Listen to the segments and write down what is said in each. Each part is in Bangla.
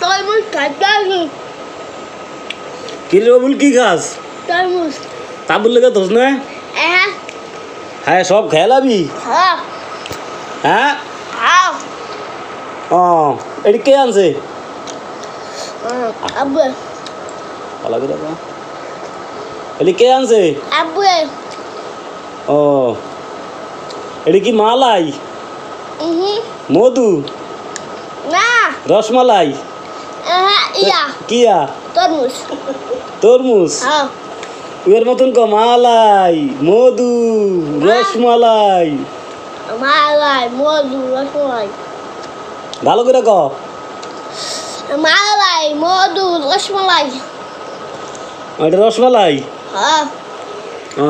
তরমুজ খাই তরমুজ। কি রে বাবুল কি খাস? তরমুজ। তাবুল লেগে তোস না? হ্যাঁ হ্যাঁ সব খেলাবি? হ্যাঁ হ্যাঁ হ্যাঁ। ও এটি কে আনছে? আব্বু ভালো করে দাও। এটি কে আনছে? আব্বু। ও এটি কি মালাই, মধু, না রসমালাই? ইয়া কিয়া? তরমুজ। তরমুজ? হ্যাঁ এর মতন ক মালাই, মধু, রসমালাই। মালাই মধু রসমালাই। ভালো করে ক। মালাই মধু রসমালাই। এটা রসমালাই? হ্যাঁ ও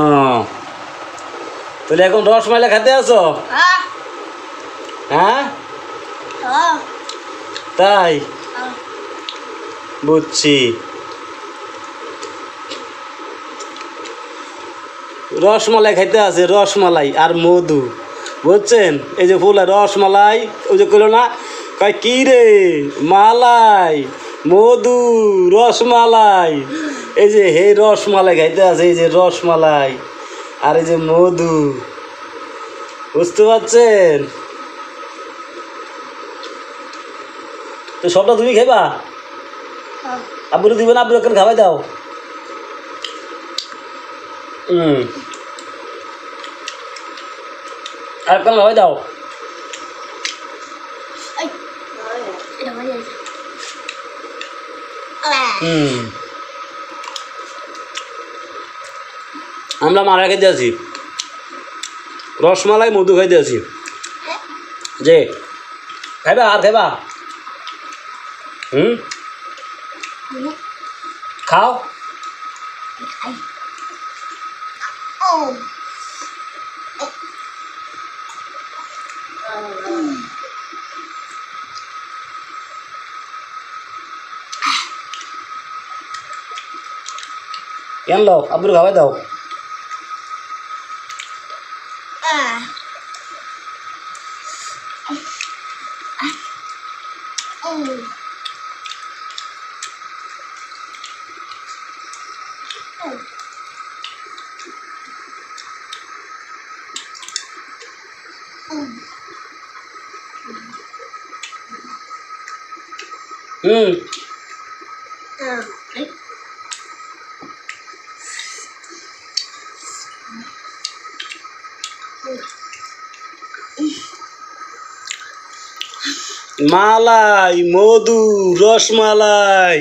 তাহলে এখন রসমালাই খেতে আছো? হ্যাঁ হ্যাঁ হ্যাঁ তাই বুঝছি। রসমালাই খাইতে আছে, রসমালাই আর মধু, বুঝছেন? এই যে ফুল রসমালাই, ওই যে কইল না কয় কি রে মালাই মধু রসমালাই, এই যে হে রসমালাই খাইতে আছে, এই যে রসমালাই আর এই যে মধু, বুঝতে পারছেন? তো সবটা তুমি খাইবা? আব্বুরে দিবে না? আব্বুর এখন খাওয়াই দাও। আর কেন খাওয়াই দাও। আমরা মারা খাইতে আছি, রসমালাই মধু খাইতে আছি। যে খাইবা আর খাইবা? খাও। কেন লো আব্বুর খাওয়াই দাও। মালাই মধু রসমালাই।